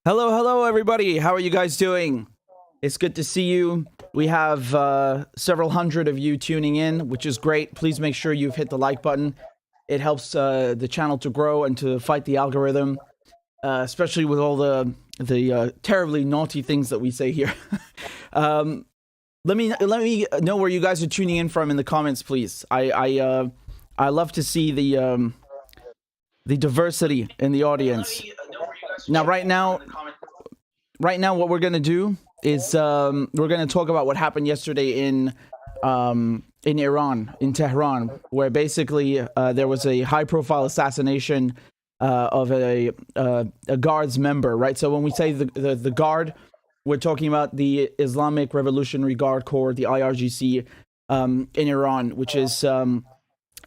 Hello, hello, everybody. How are you guys doing? It's good to see you. We have several hundred of you tuning in, which is great. Please make sure you've hit the like button. It helps the channel to grow and to fight the algorithm, especially with all the terribly naughty things that we say here. Let me know where you guys are tuning in from in the comments, please. I love to see the diversity in the audience. Now, right now, what we're gonna do is we're gonna talk about what happened yesterday in Iran, in Tehran, where basically there was a high-profile assassination of a guard's member. Right. So when we say the guard, we're talking about the Islamic Revolutionary Guard Corps, the IRGC, in Iran, which is an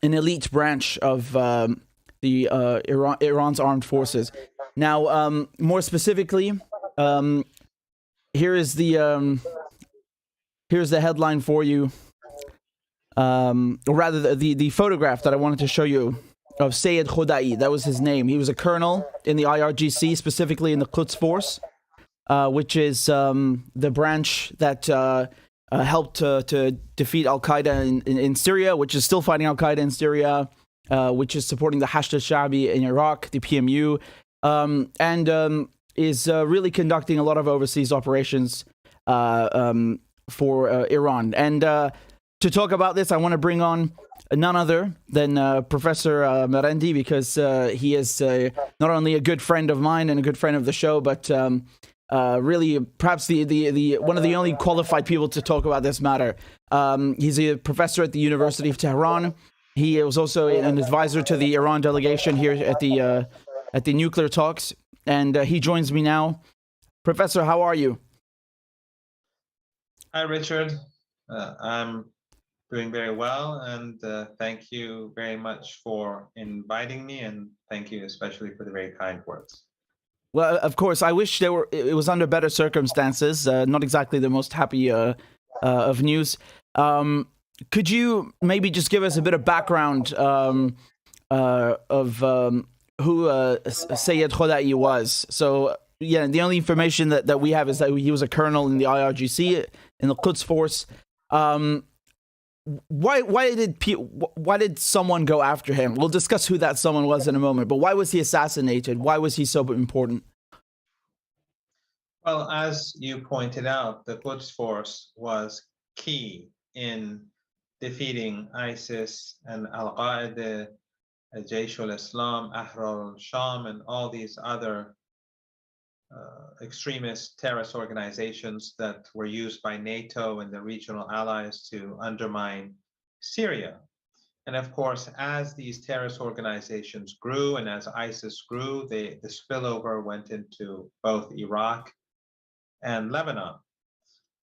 elite branch of Iran's armed forces. Now, more specifically, here is the headline for you, or rather the photograph that I wanted to show you of Sayed Khodai. That was his name. He was a colonel in the IRGC, specifically in the Quds Force, which is the branch that helped to defeat Al Qaeda in Syria, which is still fighting Al Qaeda in Syria, which is supporting the Hashd al-Sha'bi in Iraq, the PMU, and is really conducting a lot of overseas operations for Iran. And to talk about this, I want to bring on none other than Professor Marandi, because he is not only a good friend of mine and a good friend of the show, but really perhaps the one of the only qualified people to talk about this matter. He's a professor at the University of Tehran. He was also an advisor to the Iran delegation here at the nuclear talks, and he joins me now. Professor, how are you? Hi, Richard. I'm doing very well, and thank you very much for inviting me, and thank you especially for the very kind words. Well, of course, I wish it was under better circumstances. Not exactly the most happy of news. Could you maybe just give us a bit of background of who Sayed Khodai was? So, yeah, the only information that we have is that he was a colonel in the IRGC, in the Quds Force. Why did someone go after him? We'll discuss who that someone was in a moment, but why was he assassinated? Why was he so important? Well, as you pointed out, the Quds Force was key in defeating ISIS and Al-Qaeda, Jaish al-Islam, Ahrar al-Sham, and all these other extremist terrorist organizations that were used by NATO and the regional allies to undermine Syria. And of course, as these terrorist organizations grew and as ISIS grew, the spillover went into both Iraq and Lebanon.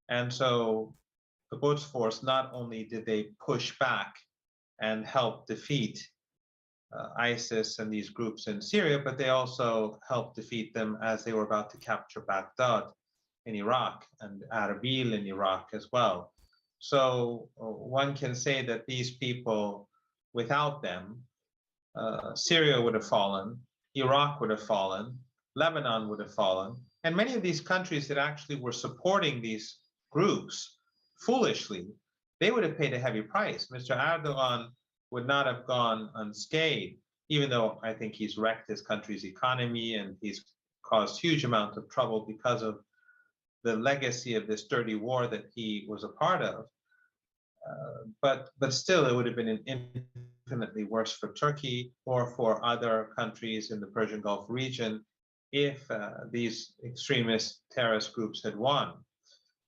And so the Quds Force, not only did they push back and help defeat ISIS and these groups in Syria, but they also helped defeat them as they were about to capture Baghdad in Iraq and Erbil in Iraq as well. So one can say that these people, without them, Syria would have fallen, Iraq would have fallen, Lebanon would have fallen, and many of these countries that actually were supporting these groups foolishly, they would have paid a heavy price. Mr. Erdogan would not have gone unscathed, even though I think he's wrecked his country's economy and he's caused huge amount of trouble because of the legacy of this dirty war that he was a part of. But still, it would have been infinitely worse for Turkey or for other countries in the Persian Gulf region if these extremist terrorist groups had won.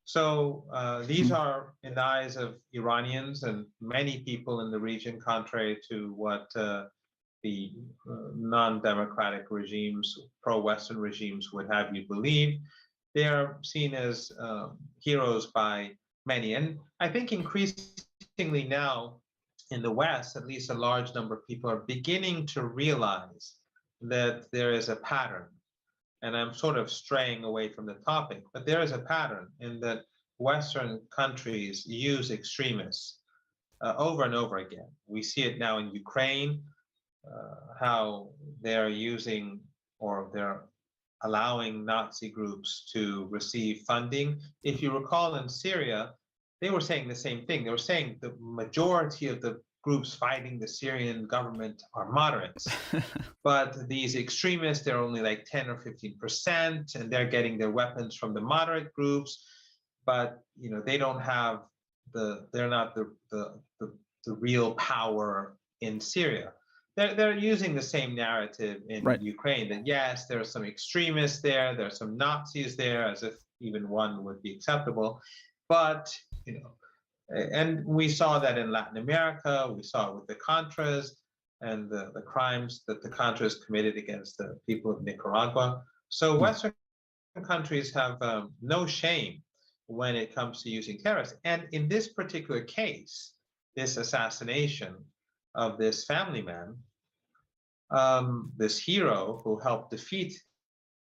So these are, in the eyes of Iranians and many people in the region, contrary to what the non-democratic regimes, pro-Western regimes would have you believe, they are seen as heroes by many. And I think increasingly now in the West, at least a large number of people are beginning to realize that there is a pattern. And I'm sort of straying away from the topic, but there is a pattern in that Western countries use extremists over and over again. We see it now in Ukraine, how they're using, or they're allowing Nazi groups to receive funding. If you recall, in Syria, they were saying the same thing. They were saying the majority of the groups fighting the Syrian government are moderates, but these extremists, they're only like 10 or 15%, and they're getting their weapons from the moderate groups, but they don't have they're not the real power in Syria. They're using the same narrative in Ukraine, that yes, there are some extremists there are some Nazis there, as if even one would be acceptable. But, and we saw that in Latin America, we saw it with the Contras and the crimes that the Contras committed against the people of Nicaragua. So Western countries have no shame when it comes to using terrorists. And in this particular case, this assassination of this family man, this hero who helped defeat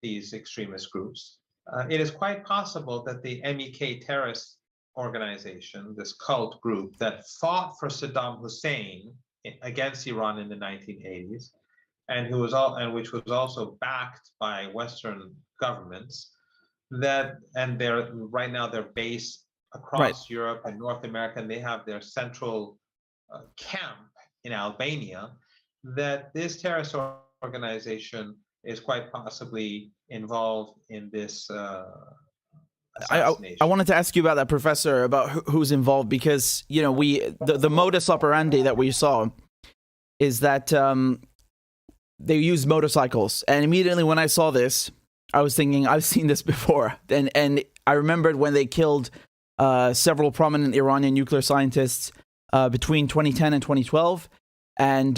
these extremist groups, it is quite possible that the MEK terrorist organization, this cult group that fought for Saddam Hussein against Iran in the 1980s, and which was also backed by Western governments, and right now they're based across Europe and North America, and they have their central camp in Albania, that this terrorist organization is quite possibly involved in this assassination. I wanted to ask you about that, Professor, about who's involved, because the modus operandi that we saw is that they use motorcycles, and immediately when I saw this, I was thinking, I've seen this before, and I remembered when they killed several prominent Iranian nuclear scientists between 2010 and 2012, and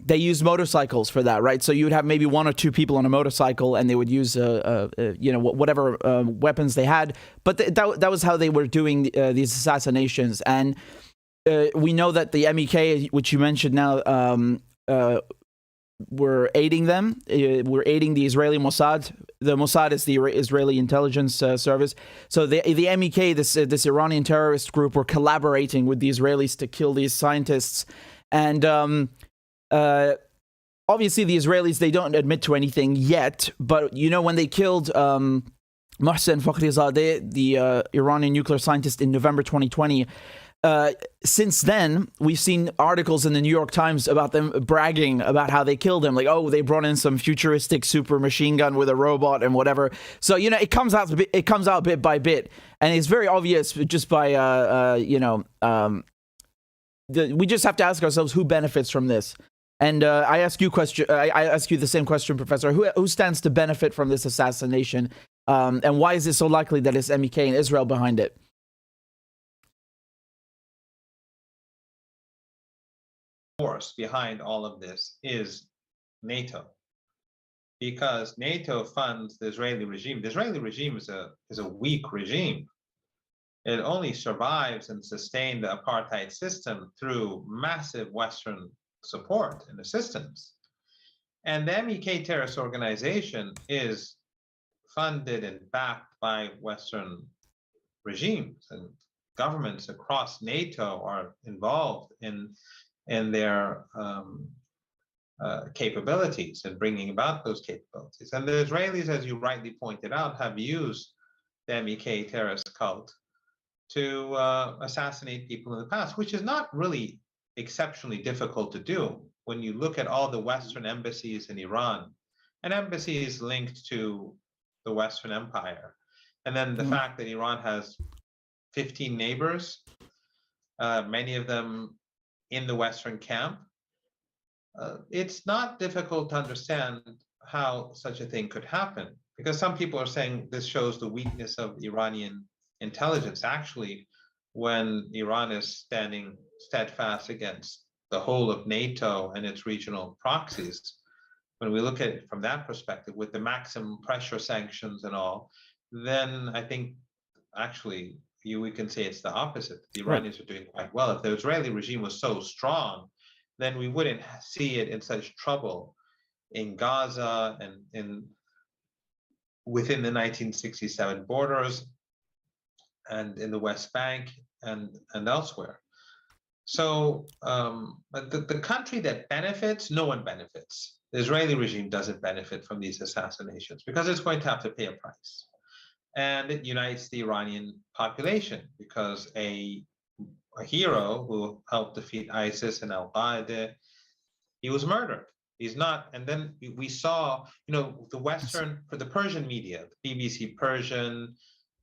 they used motorcycles for that, right? So you would have maybe one or two people on a motorcycle, and they would use whatever weapons they had, but that was how they were doing these assassinations. And we know that the MEK, which you mentioned now, were aiding them. We're aiding the Israeli Mossad. The Mossad is the Israeli intelligence service. So the MEK, this Iranian terrorist group, were collaborating with the Israelis to kill these scientists. And obviously the Israelis, they don't admit to anything yet. But when they killed Mohsen Fakhrizadeh, the Iranian nuclear scientist, in November 2020. Since then, we've seen articles in the New York Times about them bragging about how they killed him. Like, oh, they brought in some futuristic super machine gun with a robot and whatever. So, it comes out bit by bit. And it's very obvious just by, we just have to ask ourselves who benefits from this. And I ask you the same question, Professor. Who stands to benefit from this assassination? And why is it so likely that it's MEK and Israel behind it? Force behind all of this is NATO, because NATO funds the Israeli regime. The Israeli regime is a weak regime. It only survives and sustains the apartheid system through massive Western support and assistance. And the MEK terrorist organization is funded and backed by Western regimes, and governments across NATO are involved in their capabilities and bringing about those capabilities. And the Israelis, as you rightly pointed out, have used the MEK terrorist cult to assassinate people in the past, which is not really exceptionally difficult to do when you look at all the Western embassies in Iran, and embassies linked to the Western Empire. And then the fact that Iran has 15 neighbors, many of them in the Western camp, it's not difficult to understand how such a thing could happen, because some people are saying this shows the weakness of Iranian intelligence. Actually, when Iran is standing steadfast against the whole of NATO and its regional proxies, when we look at it from that perspective, with the maximum pressure sanctions and all, then I think actually we can say it's the opposite. The Iranians are doing quite well. If the Israeli regime was so strong, then we wouldn't see it in such trouble in Gaza and within the 1967 borders and in the West Bank and elsewhere. So the country that benefits, no one benefits. the Israeli regime doesn't benefit from these assassinations because it's going to have to pay a price. And it unites the Iranian population because a hero who helped defeat ISIS and Al-Qaeda, he was murdered. He's not. And then we saw, the Western, for the Persian media, the BBC Persian,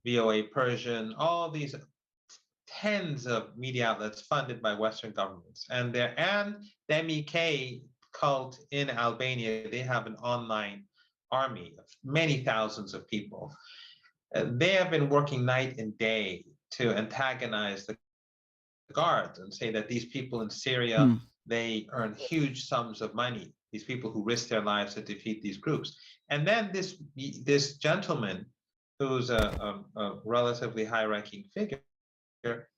VOA Persian, all these tens of media outlets funded by Western governments. And the MEK cult in Albania, they have an online army of many thousands of people. They have been working night and day to antagonize the guards and say that these people in Syria, they earn huge sums of money, these people who risk their lives to defeat these groups. And then this gentleman, who's a relatively high-ranking figure,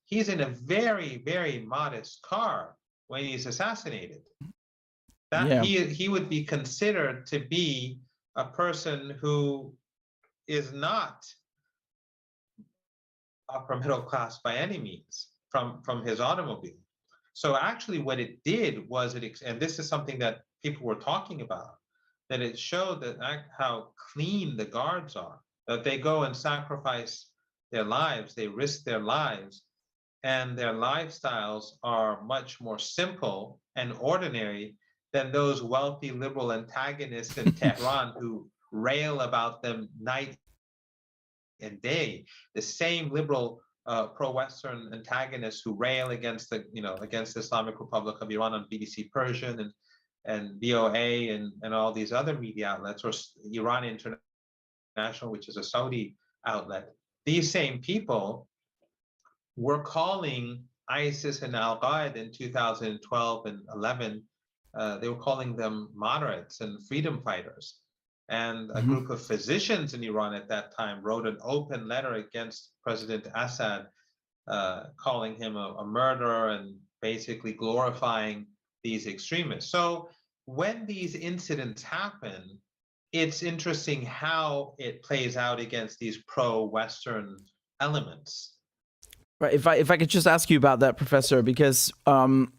he's in a very, very modest car when he's assassinated. He would be considered to be a person who is not upper middle class by any means from his automobile. So actually what it did was and this is something that people were talking about, that it showed that how clean the guards are, that they go and sacrifice their lives, they risk their lives, and their lifestyles are much more simple and ordinary than those wealthy liberal antagonists in Tehran who rail about them night and day. The same liberal pro-Western antagonists who rail against against the Islamic Republic of Iran on BBC Persian and VOA and all these other media outlets, or Iran International, which is a Saudi outlet. These same people were calling ISIS and Al-Qaeda in 2012 and 11, they were calling them moderates and freedom fighters. And a group of physicians in Iran at that time wrote an open letter against President Assad, calling him a murderer and basically glorifying these extremists. So when these incidents happen, it's interesting how it plays out against these pro-Western elements. Right. If I could just ask you about that, Professor, because I've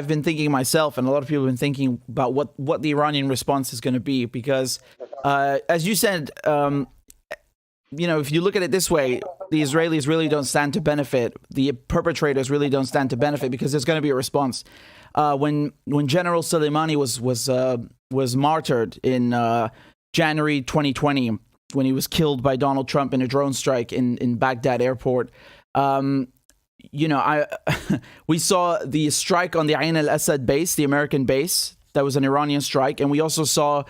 been thinking myself, and a lot of people have been thinking about what the Iranian response is going to be, because as you said, if you look at it this way, the Israelis really don't stand to benefit. The perpetrators really don't stand to benefit because there's going to be a response. When General Soleimani was martyred in January 2020, when he was killed by Donald Trump in a drone strike in Baghdad airport, we saw the strike on the Ain al-Assad base, the American base. That was an Iranian strike. And we also saw,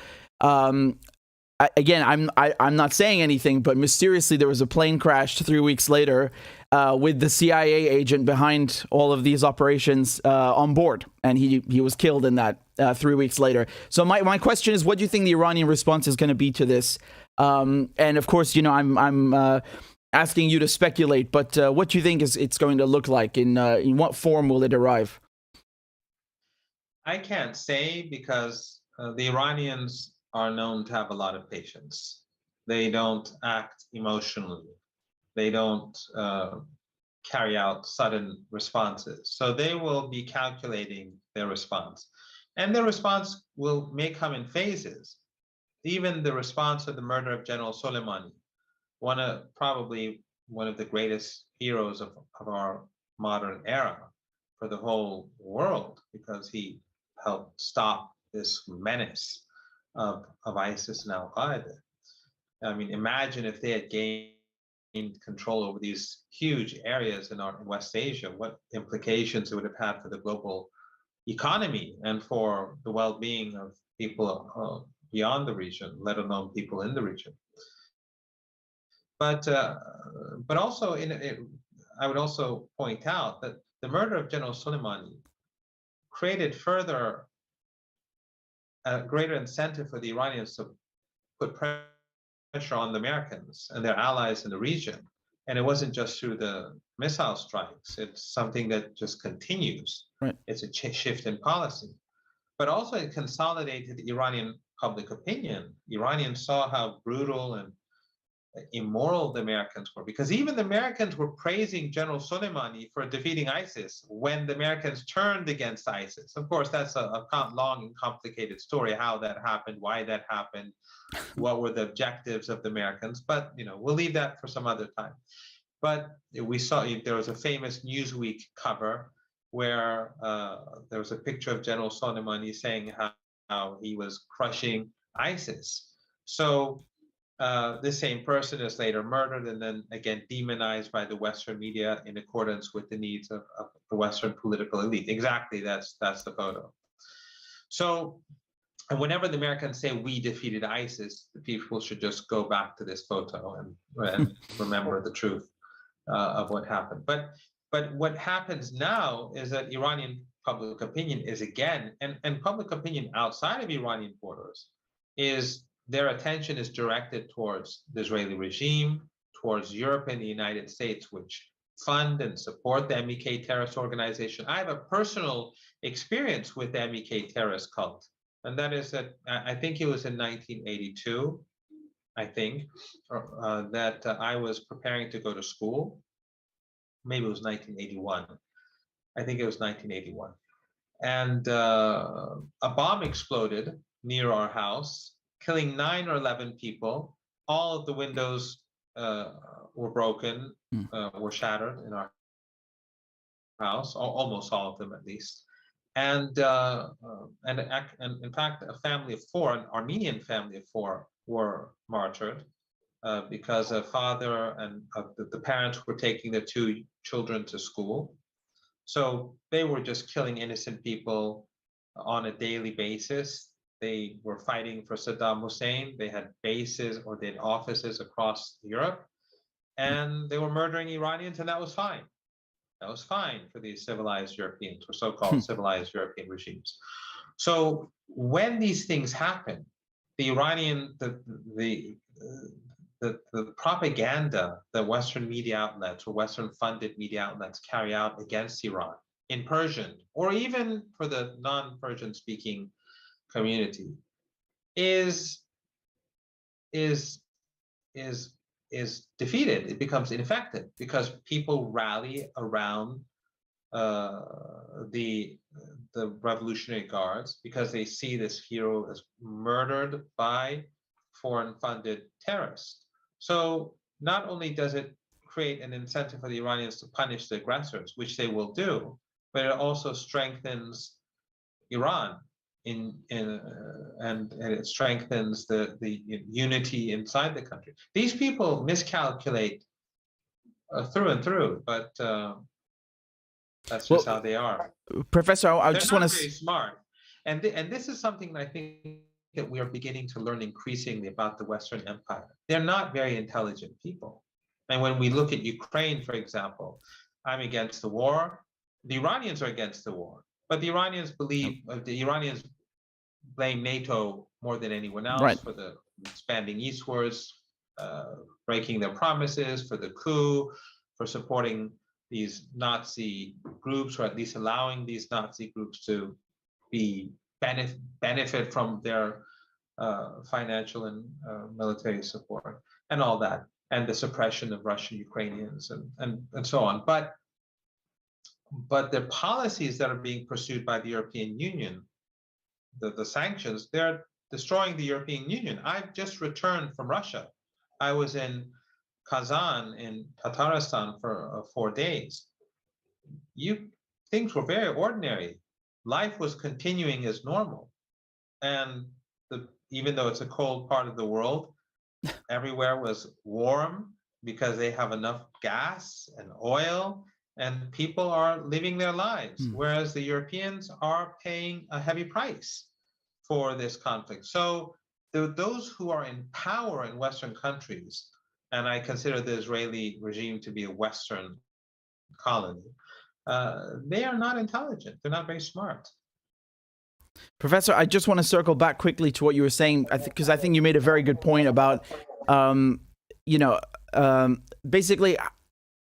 again, I'm not saying anything, but mysteriously there was a plane crash 3 weeks later with the CIA agent behind all of these operations on board. And he was killed in that 3 weeks later. So my question is, what do you think the Iranian response is going to be to this? And of course, I'm asking you to speculate, but what do you think it's going to look like? In what form will it arrive? I can't say, because the Iranians are known to have a lot of patience. They don't act emotionally. They don't carry out sudden responses. So they will be calculating their response. And their response may come in phases. Even the response of the murder of General Soleimani, probably one of the greatest heroes of our modern era for the whole world, because he helped stop this menace of ISIS and Al-Qaeda. I mean, imagine if they had gained control over these huge areas in West Asia, what implications it would have had for the global economy and for the well-being of people beyond the region, let alone people in the region. But also, I would also point out that the murder of General Soleimani created further greater incentive for the Iranians to put pressure on the Americans and their allies in the region. And it wasn't just through the missile strikes. It's something that just continues. Right. It's a shift in policy. But also it consolidated Iranian public opinion. Iranians saw how brutal and immoral the Americans were, because even the Americans were praising General Soleimani for defeating ISIS when the Americans turned against ISIS. Of course, that's a long and complicated story, how that happened, why that happened, what were the objectives of the Americans, but we'll leave that for some other time. But we saw there was a famous Newsweek cover where there was a picture of General Soleimani saying how he was crushing ISIS. So this same person is later murdered and then again demonized by the Western media in accordance with the needs of the Western political elite. Exactly, that's the photo. So, and whenever the Americans say we defeated ISIS, the people should just go back to this photo and remember the truth of what happened. But what happens now is that Iranian public opinion is again, and public opinion outside of Iranian borders is, their attention is directed towards the Israeli regime, towards Europe and the United States, which fund and support the MEK terrorist organization. I have a personal experience with the MEK terrorist cult, and that is that I think it was in 1982, that I was preparing to go to school. Maybe it was 1981. I think it was 1981. And a bomb exploded near our house, killing 9 or 11 people. All of the windows were broken, were shattered in our house, almost all of them at least. And in fact, a family of 4, an Armenian family of 4, were martyred because a father and the parents were taking their 2 children to school. So they were just killing innocent people on a daily basis. They were fighting for Saddam Hussein. They had bases or they had offices across Europe, and they were murdering Iranians, and that was fine. That was fine for these civilized Europeans, or so-called civilized European regimes. So when these things happen, the Iranian, the propaganda that Western media outlets or Western-funded media outlets carry out against Iran in Persian, or even for the non-Persian speaking community, is defeated. It becomes ineffective because people rally around the Revolutionary Guards because they see this hero as murdered by foreign-funded terrorists. So not only does it create an incentive for the Iranians to punish the aggressors, which they will do, but it also strengthens Iran and it strengthens the unity inside the country. These people miscalculate through and through, but that's just how they are. Professor, I just want to. They're not very smart, and this is something I think that we are beginning to learn increasingly about the Western Empire. They're not very intelligent people. And when we look at Ukraine, for example, I'm against the war. The Iranians are against the war. But the Iranians blame NATO more than anyone else for the expanding eastwards, breaking their promises, for the coup, for supporting these Nazi groups, or at least allowing these Nazi groups to benefit from their financial and military support and all that, and the suppression of Russian Ukrainians and so on. But the policies that are being pursued by the European Union, the sanctions, they're destroying the European Union. I've just returned from Russia. I was in Kazan in Tatarstan for 4 days. Things were very ordinary. Life was continuing as normal. And even though it's a cold part of the world, everywhere was warm because they have enough gas and oil, and people are living their lives, whereas the Europeans are paying a heavy price for this conflict. So those who are in power in Western countries, and I consider the Israeli regime to be a Western colony, they are not intelligent. They're not very smart. Professor, I just want to circle back quickly to what you were saying, because I think you made a very good point about, basically,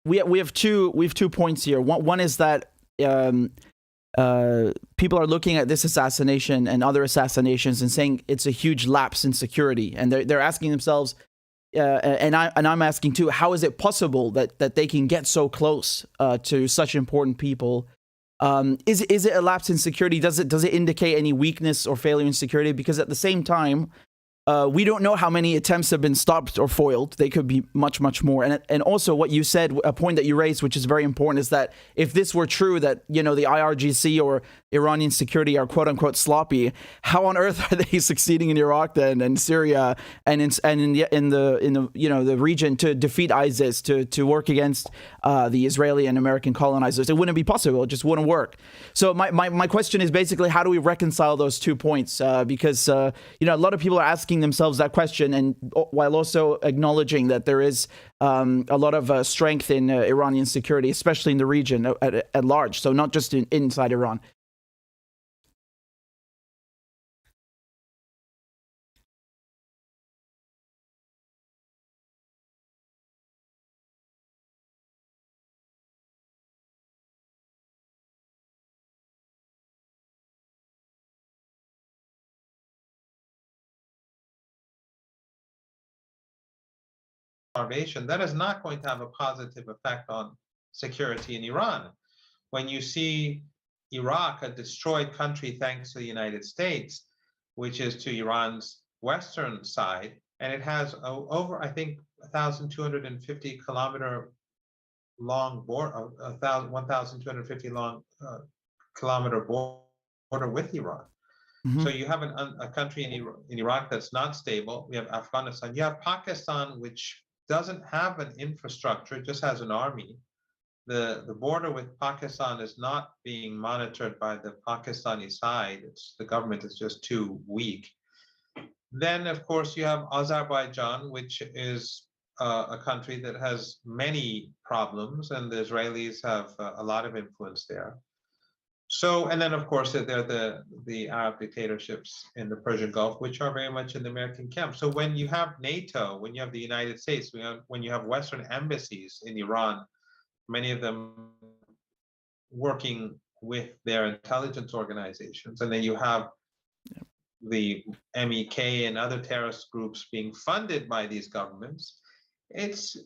we have two points here. One is that people are looking at this assassination and other assassinations and saying it's a huge lapse in security, and they're asking themselves, and I'm asking too, how is it possible that they can get so close to such important people? Is it a lapse in security? Does it indicate any weakness or failure in security? Because at the same time, we don't know how many attempts have been stopped or foiled. They could be much, much more. And also what you said, a point that you raised, which is very important, is that if this were true, that, the IRGC or Iranian security are quote unquote sloppy, how on earth are they succeeding in Iraq then and Syria and in the region to defeat ISIS, to work against the Israeli and American colonizers? It wouldn't be possible. It just wouldn't work. So my question is basically, how do we reconcile those 2 points? Because a lot of people are asking themselves that question, and while also acknowledging that there is a lot of strength in Iranian security, especially in the region at large. So not just inside Iran. Starvation, that is not going to have a positive effect on security in Iran. When you see Iraq, a destroyed country thanks to the United States, which is to Iran's western side, and it has over, I think, 1,250 kilometer long border, 1,250 long kilometer border with Iran. Mm-hmm. So you have a country in Iraq that's not stable. We have Afghanistan. You have Pakistan, which doesn't have an infrastructure, it just has an army. The border with Pakistan is not being monitored by the Pakistani side. The government is just too weak. Then, of course, you have Azerbaijan, which is a country that has many problems, and the Israelis have a lot of influence there. So, and then, of course, there are the Arab dictatorships in the Persian Gulf, which are very much in the American camp. So when you have NATO, when you have the United States, when you have Western embassies in Iran, many of them working with their intelligence organizations, and then you have the MEK and other terrorist groups being funded by these governments, it's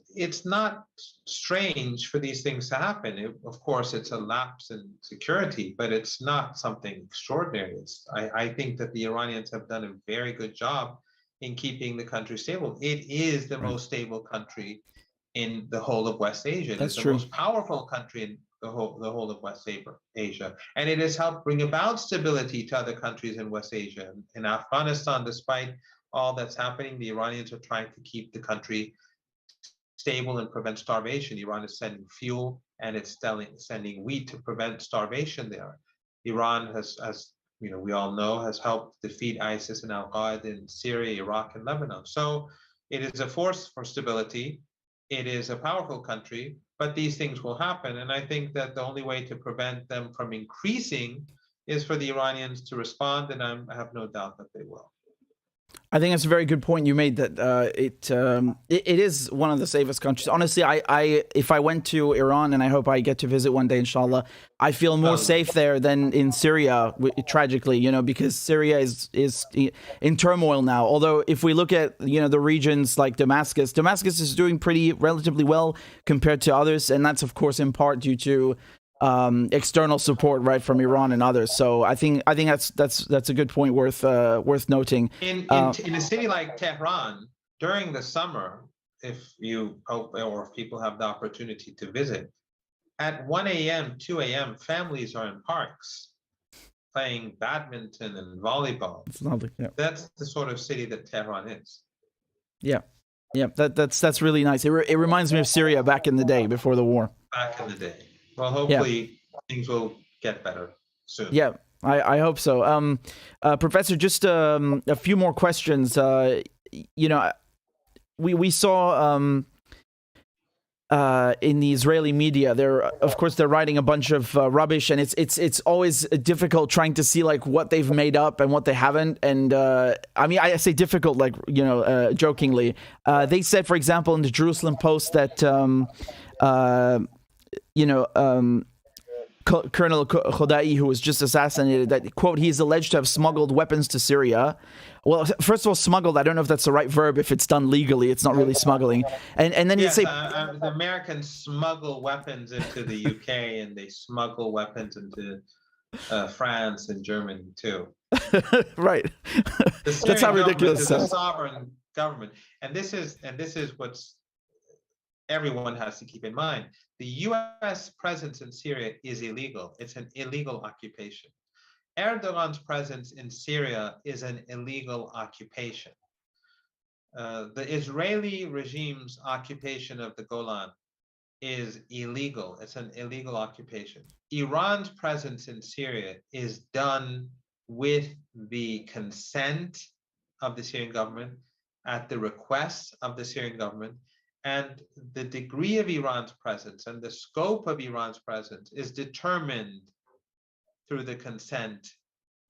not strange for these things to happen. Of course, it's a lapse in security, but it's not something extraordinary. I think that the Iranians have done a very good job in keeping the country stable. It is the most stable country in the whole of West Asia. It's the most powerful country in the whole of West Asia. And it has helped bring about stability to other countries in West Asia. In Afghanistan, despite all that's happening, the Iranians are trying to keep the country stable and prevent starvation. Iran is sending fuel and it's sending wheat to prevent starvation there. Iran has, as we all know, has helped defeat ISIS and Al-Qaeda in Syria, Iraq, and Lebanon. So it is a force for stability. It is a powerful country, but these things will happen. And I think that the only way to prevent them from increasing is for the Iranians to respond, and I have no doubt that they will. I think that's a very good point you made, that it is one of the safest countries. Honestly, I if I went to Iran, and I hope I get to visit one day, inshallah, I feel more safe there than in Syria, tragically, because Syria is in turmoil now. Although if we look at, the regions like Damascus is doing relatively well compared to others. And that's, of course, in part due to external support, right, from Iran and others. So I think that's a good point worth noting. In a city like Tehran, during the summer, if you hope or if people have the opportunity to visit, at 1 a.m., 2 a.m., families are in parks playing badminton and volleyball. It's lovely. Yeah. That's the sort of city that Tehran is. Yeah, that's really nice. It reminds me of Syria back in the day, before the war. Back in the day. Well, hopefully things will get better soon. Yeah, I hope so. Professor, just a few more questions. We saw in the Israeli media, they're writing a bunch of rubbish, and it's always difficult trying to see like what they've made up and what they haven't. And I say difficult, like jokingly. They said, for example, in the Jerusalem Post that Colonel Khodai, who was just assassinated, that, quote, he's alleged to have smuggled weapons to Syria. Well, first of all, smuggled, I don't know if that's the right verb. If it's done legally, it's not really smuggling. And then yes, you say... the Americans smuggle weapons into the UK, and they smuggle weapons into France and Germany too. Right. That's how ridiculous it is. A sovereign government. And this is what's everyone has to keep in mind. The US presence in Syria is illegal. It's an illegal occupation. Erdogan's presence in Syria is an illegal occupation. The Israeli regime's occupation of the Golan is illegal. It's an illegal occupation. Iran's presence in Syria is done with the consent of the Syrian government, at the request of the Syrian government, and the degree of Iran's presence and the scope of Iran's presence is determined through the consent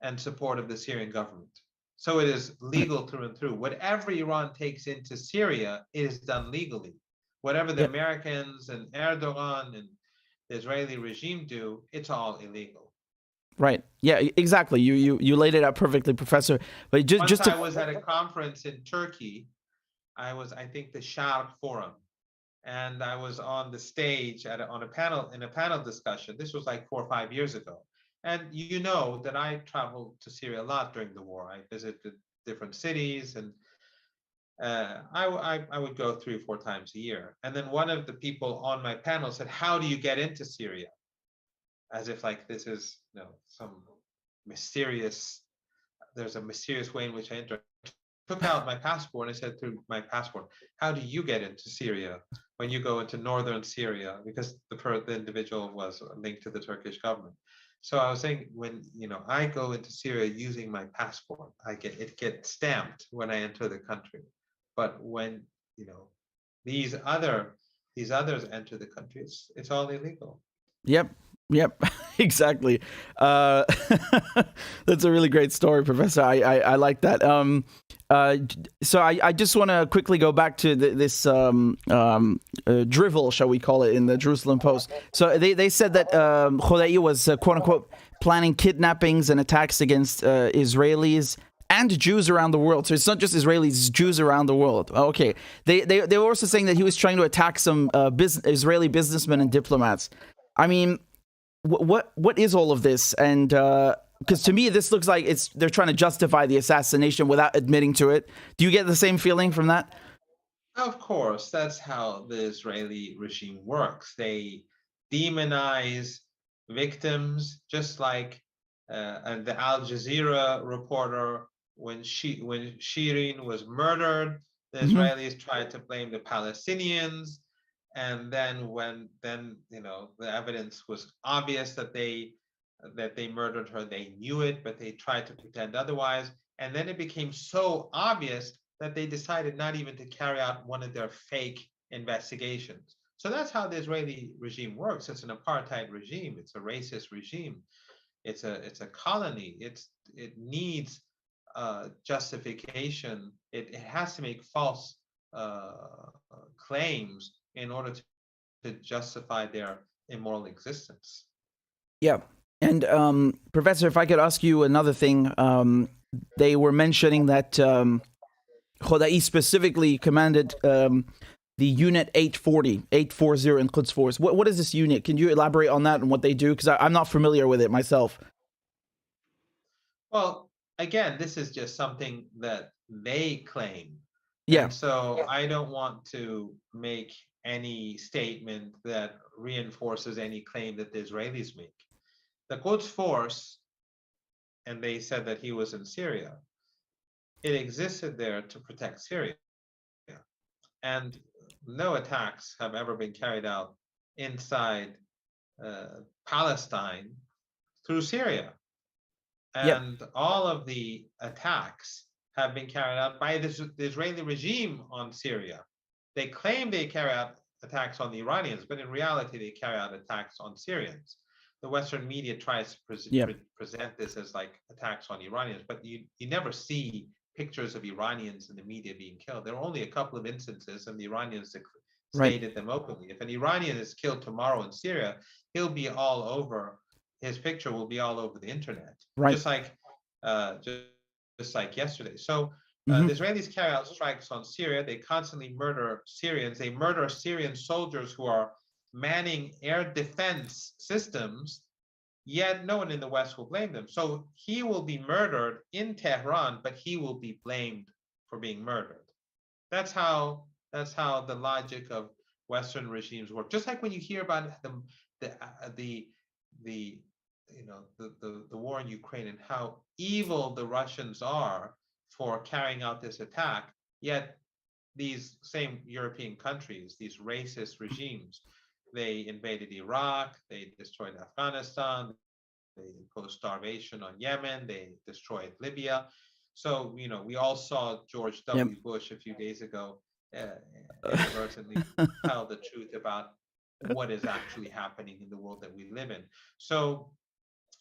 and support of the Syrian government. So it is legal through and through. Whatever Iran takes into Syria is done legally. Whatever the Americans and Erdogan and the Israeli regime do, it's all illegal. Right. Yeah, exactly. You laid it out perfectly, Professor. But just I was at a conference in Turkey. I think the Sharq Forum, and I was on the stage in a panel discussion. This was like 4 or 5 years ago. And you know that I traveled to Syria a lot during the war. I visited different cities, and I would go 3 or 4 times a year. And then one of the people on my panel said, "How do you get into Syria?" As if like this is, some mysterious. There's a mysterious way in which I enter. Took out my passport and I said through my passport, "How do you get into Syria when you go into northern Syria?" Because the individual was linked to the Turkish government. So I was saying, when I go into Syria using my passport, it gets stamped when I enter the country. But when these others enter the country, it's all illegal. Yep, exactly. That's a really great story, Professor. I like that. So I just want to quickly go back to this drivel, shall we call it, in the Jerusalem Post. So they said that Khodai was, quote unquote, planning kidnappings and attacks against Israelis and Jews around the world. So it's not just Israelis, it's Jews around the world. Okay. They were also saying that he was trying to attack some Israeli businessmen and diplomats. I mean, what is all of this? And because to me, this looks like they're trying to justify the assassination without admitting to it. Do you get the same feeling from that? Of course, that's how the Israeli regime works. They demonize victims, just like the Al Jazeera reporter, when Shirin was murdered, the Israelis tried to blame the Palestinians. And then when the evidence was obvious that they murdered her, they knew it, but they tried to pretend otherwise. And then it became so obvious that they decided not even to carry out one of their fake investigations. So that's how the Israeli regime works. It's an apartheid regime. It's a racist regime. It's a colony. It needs justification. It has to make false claims in order to justify their immoral existence. Yeah. And Professor, if I could ask you another thing, they were mentioning that Khodai specifically commanded the Unit 840 in Quds Force. What is this unit? Can you elaborate on that and what they do? Because I'm not familiar with it myself. Well, again, this is just something that they claim. Yeah. And so I don't want to make any statement that reinforces any claim that the Israelis make. The Quds Force, and they said that he was in Syria, it existed there to protect Syria. And no attacks have ever been carried out inside Palestine through Syria. And all of the attacks have been carried out by the Israeli regime on Syria. They claim they carry out attacks on the Iranians, but in reality, they carry out attacks on Syrians. The Western media tries to present this as like attacks on Iranians, but you never see pictures of Iranians in the media being killed. There are only a couple of instances, and the Iranians stated them openly. If an Iranian is killed tomorrow in Syria, he'll be all over his picture will be all over the internet, Right. just like yesterday. So Mm-hmm. the Israelis carry out strikes on Syria. They constantly murder Syrians. They murder Syrian soldiers who are manning air defense systems, yet no one in the West will blame them. So he will be murdered in Tehran, but he will be blamed for being murdered. That's how the logic of Western regimes work. Just like when you hear about the war in Ukraine and how evil the Russians are for carrying out this attack, yet these same European countries, these racist regimes, they invaded Iraq, they destroyed Afghanistan, they imposed starvation on Yemen, they destroyed Libya. So, we all saw George W. Bush a few days ago inadvertently tell the truth about what is actually happening in the world that we live in. So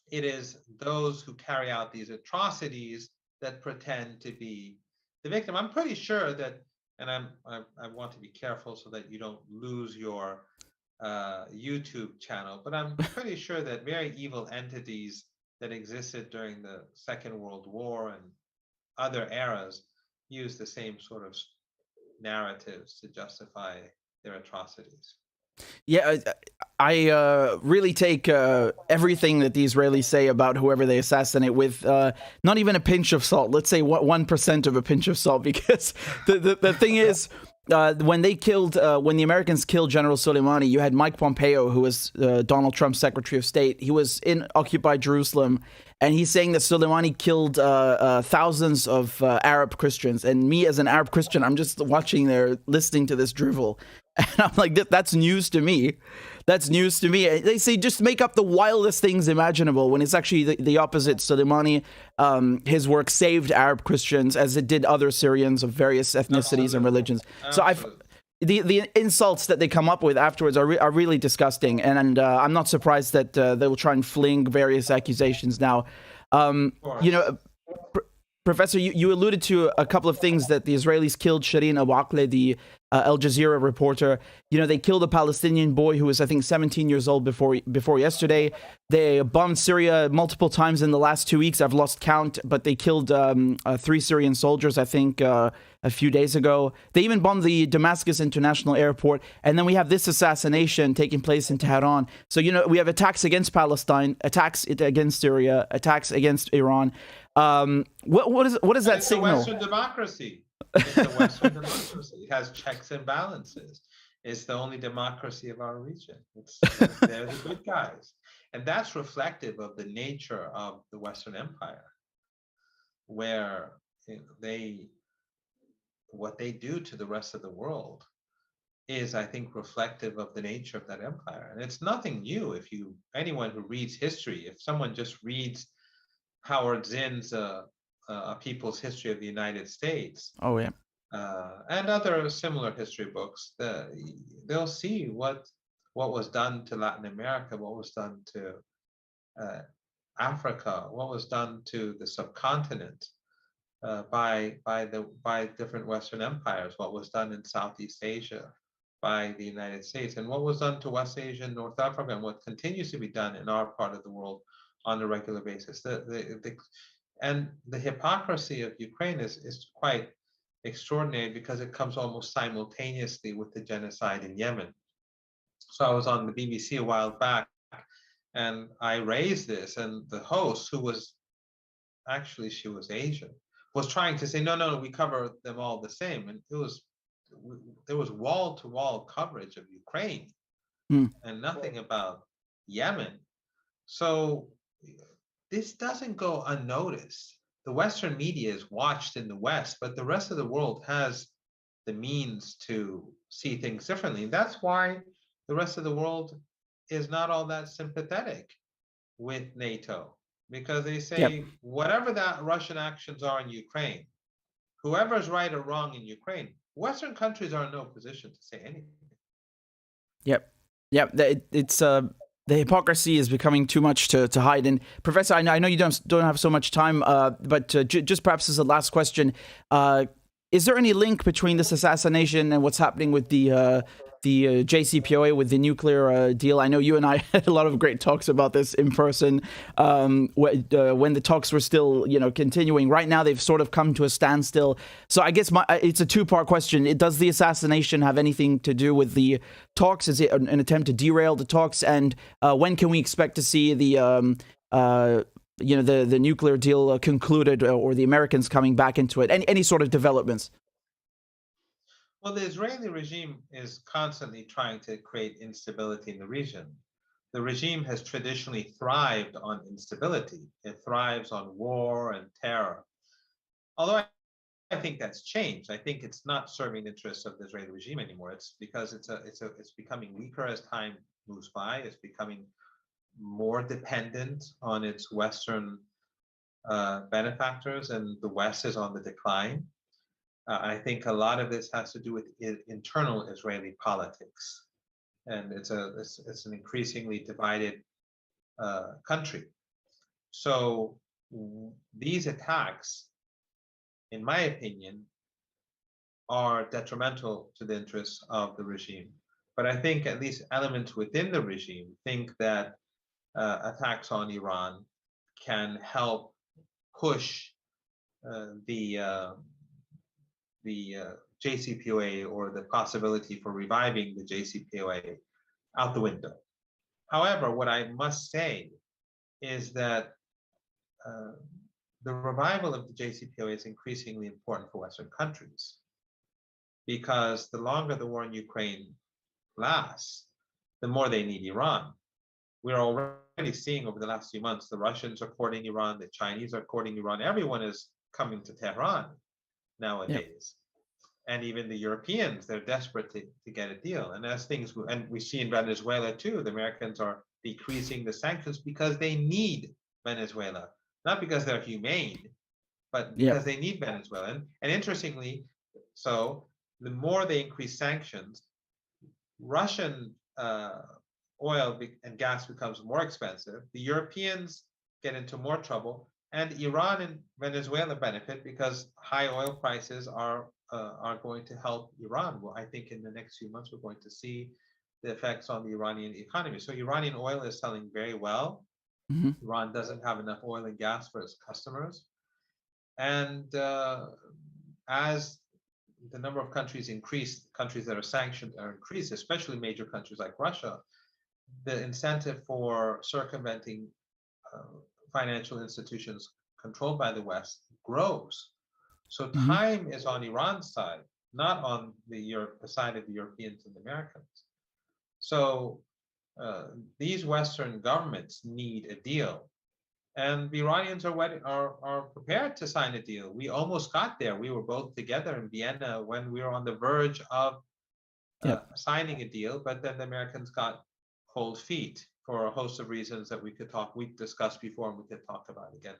it is those who carry out these atrocities that pretend to be the victim. I'm pretty sure that, and I want to be careful so that you don't lose your YouTube channel, but I'm pretty sure that very evil entities that existed during the Second World War and other eras use the same sort of narratives to justify their atrocities. Yeah, I really take everything that the Israelis say about whoever they assassinate with not even a pinch of salt. Let's say 1% of a pinch of salt, because the thing is, when the Americans killed General Soleimani, you had Mike Pompeo, who was Donald Trump's Secretary of State. He was in occupied Jerusalem, and he's saying that Soleimani killed thousands of Arab Christians. And me, as an Arab Christian, I'm just watching there, listening to this drivel. And I'm like, that's news to me. That's news to me. They say just make up the wildest things imaginable, when it's actually the opposite. Soleimani, his work saved Arab Christians, as it did other Syrians of various ethnicities and religions. Absolutely. So the insults that they come up with afterwards are really disgusting. And I'm not surprised that they will try and fling various accusations now. Professor, you alluded to a couple of things, that the Israelis killed Shireen Abu Akleh, the Al Jazeera reporter. They killed a Palestinian boy who was, I think, 17 years old before yesterday. They bombed Syria multiple times in the last 2 weeks. I've lost count, but they killed 3 Syrian soldiers, I think, a few days ago. They even bombed the Damascus International Airport. And then we have this assassination taking place in Tehran. So, we have attacks against Palestine, attacks against Syria, attacks against Iran. What does that signal? It's a Western democracy. It's a Western democracy. It has checks and balances. It's the only democracy of our region. They're the good guys. And that's reflective of the nature of the Western Empire, where what they do to the rest of the world is, I think, reflective of the nature of that empire. And it's nothing new. Anyone who reads history, if someone just reads Howard Zinn's A People's History of the United States, and other similar history books, they'll see what was done to Latin America, what was done to Africa, what was done to the subcontinent by different Western empires, what was done in Southeast Asia by the United States, and what was done to West Asia and North Africa, and what continues to be done in our part of the world on a regular basis. And the hypocrisy of Ukraine is quite extraordinary, because it comes almost simultaneously with the genocide in Yemen. So I was on the BBC a while back, and I raised this, and the host, who was she was Asian, was trying to say, no, we cover them all the same. And there was wall-to-wall coverage of Ukraine and nothing about Yemen. So this doesn't go unnoticed. The Western media is watched in the West, but the rest of the world has the means to see things differently. That's why the rest of the world is not all that sympathetic with NATO, because they say, whatever that Russian actions are in Ukraine, whoever's right or wrong in Ukraine, Western countries are in no position to say anything. It's the hypocrisy is becoming too much to hide. And Professor, I know you don't have so much time, but just perhaps as a last question, is there any link between this assassination and what's happening with the the JCPOA with the nuclear deal. I know you and I had a lot of great talks about this in person when the talks were still, continuing. Right now, they've sort of come to a standstill. So I guess it's a two-part question. Does the assassination have anything to do with the talks? Is it an attempt to derail the talks? And when can we expect to see the the nuclear deal concluded, or the Americans coming back into it? Any sort of developments? Well, the Israeli regime is constantly trying to create instability in the region. The regime has traditionally thrived on instability. It thrives on war and terror. Although I think that's changed. I think it's not serving the interests of the Israeli regime anymore. It's because it's becoming weaker as time moves by. It's becoming more dependent on its Western benefactors, and the West is on the decline. I think a lot of this has to do with internal Israeli politics, and it's an increasingly divided country. So these attacks, in my opinion, are detrimental to the interests of the regime. But I think at least elements within the regime think that attacks on Iran can help push the JCPOA, or the possibility for reviving the JCPOA, out the window. However, what I must say is that the revival of the JCPOA is increasingly important for Western countries, because the longer the war in Ukraine lasts, the more they need Iran. We're already seeing over the last few months, the Russians are courting Iran, the Chinese are courting Iran. Everyone is coming to Tehran nowadays. Yep. And even the Europeans, they're desperate to get a deal. And as things, and we see in Venezuela too, the Americans are decreasing the sanctions because they need Venezuela, not because they're humane, but because they need Venezuela. And interestingly, so the more they increase sanctions, Russian oil and gas becomes more expensive. The Europeans get into more trouble, and Iran and Venezuela benefit because high oil prices are going to help Iran. Well, I think in the next few months, we're going to see the effects on the Iranian economy. So Iranian oil is selling very well. Mm-hmm. Iran doesn't have enough oil and gas for its customers. And as the number of countries increase, countries that are sanctioned are increased, especially major countries like Russia, the incentive for circumventing financial institutions controlled by the West grows. So time is on Iran's side, not on the side of the Europeans and the Americans. So these Western governments need a deal, and the Iranians are prepared to sign a deal. We almost got there. We were both together in Vienna when we were on the verge of signing a deal, but then the Americans got cold feet for a host of reasons that we discussed before, and we could talk about again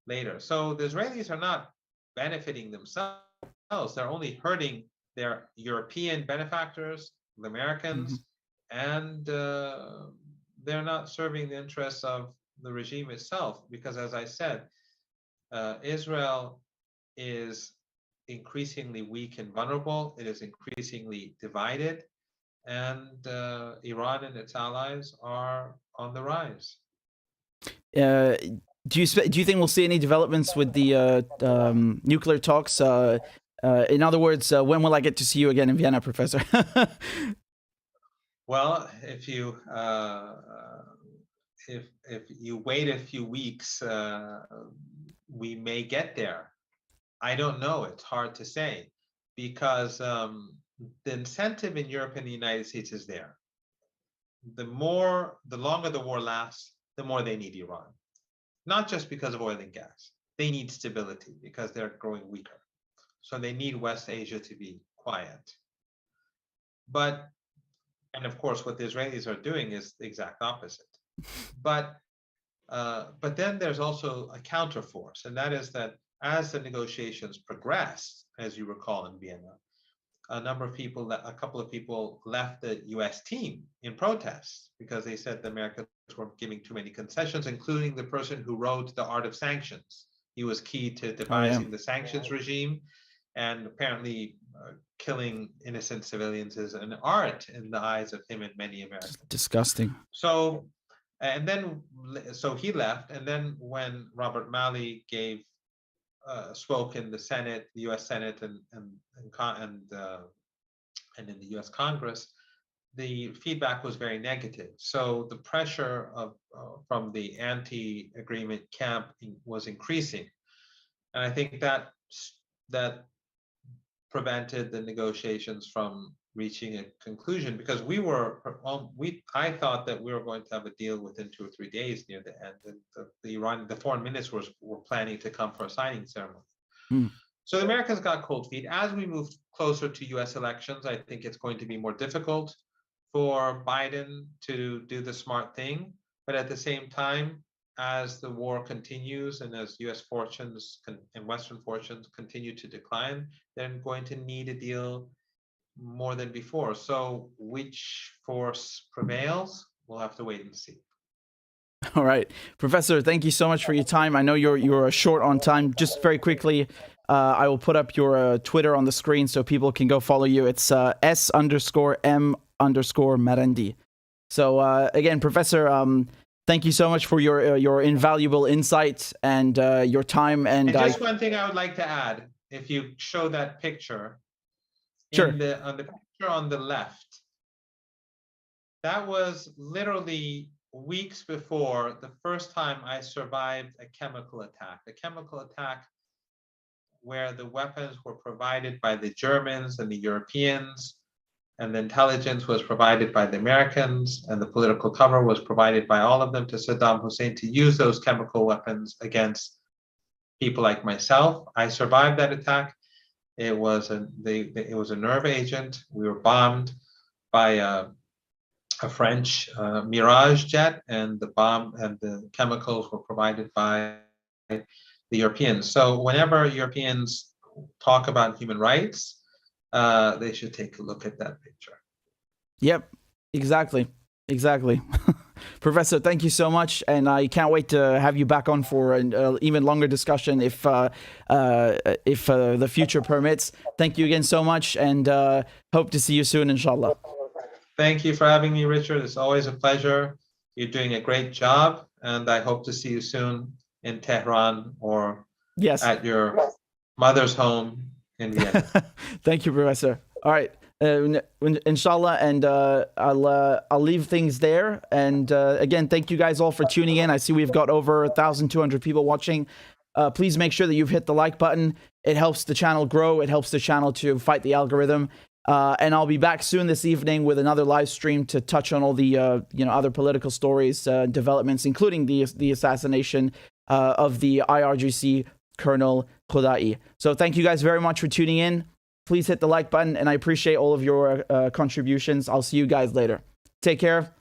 later. So the Israelis are not benefiting themselves. They're only hurting their European benefactors, the Americans, and they're not serving the interests of the regime itself, because, as I said, Israel is increasingly weak and vulnerable. It is increasingly divided, and Iran and its allies are on the rise. Do you think we'll see any developments with the nuclear talks? In other words, when will I get to see you again in Vienna, Professor? Well, if you wait a few weeks, we may get there. I don't know. It's hard to say, because the incentive in Europe and the United States is there. The longer the war lasts, the more they need Iran. Not just because of oil and gas. They need stability because they're growing weaker. So they need West Asia to be quiet. And of course, what the Israelis are doing is the exact opposite. But then there's also a counterforce, and that is that as the negotiations progressed, as you recall in Vienna, a couple of people left the U.S. team in protest because they said the Americans were giving too many concessions, including the person who wrote The Art of Sanctions. He was key to devising the sanctions regime, and apparently killing innocent civilians is an art in the eyes of him and many Americans. Disgusting. So, and then, so he left, and then when Robert Malley spoke in the Senate, the U.S. Senate, and in the U.S. Congress, the feedback was very negative. So the pressure from the anti-agreement camp was increasing, and I think that prevented the negotiations from reaching a conclusion, because I thought that we were going to have a deal within 2 or 3 days near the end, and the foreign ministers were planning to come for a signing ceremony. So the Americans got cold feet. As we move closer to U.S. elections, I think it's going to be more difficult for Biden to do the smart thing. But at the same time, as the war continues and as U.S. fortunes and Western fortunes continue to decline, they're going to need a deal more than before. So which force prevails, we'll have to wait and see. All right, Professor, thank you so much for your time. I know you're short on time. Just very quickly, I will put up your Twitter on the screen so people can go follow you. It's S_M_Marandi. So again, Professor, thank you so much for your invaluable insight and your time. And just one thing I would like to add, if you show that picture, sure. On the picture on the left, that was literally weeks before the first time I survived a chemical attack where the weapons were provided by the Germans and the Europeans, and the intelligence was provided by the Americans, and the political cover was provided by all of them to Saddam Hussein to use those chemical weapons against people like myself. I survived that attack. It was a nerve agent. We were bombed by a French Mirage jet, and the bomb and the chemicals were provided by the Europeans. So whenever Europeans talk about human rights, they should take a look at that picture. Yep, exactly. Professor, thank you so much, and I can't wait to have you back on for an even longer discussion if the future permits. Thank you again so much, and hope to see you soon, inshallah. Thank you for having me, Richard. It's always a pleasure. You're doing a great job, and I hope to see you soon in Tehran or at your mother's home in Vienna. Thank you, Professor. All right. Inshallah, and I'll leave things there. And again, thank you guys all for tuning in. I see we've got over 1,200 people watching. Please make sure that you've hit the like button. It helps the channel grow. It helps the channel to fight the algorithm. And I'll be back soon this evening with another live stream to touch on all the other political stories, developments, including the assassination of the IRGC Colonel Khudai. So thank you guys very much for tuning in. Please hit the like button, and I appreciate all of your contributions. I'll see you guys later. Take care.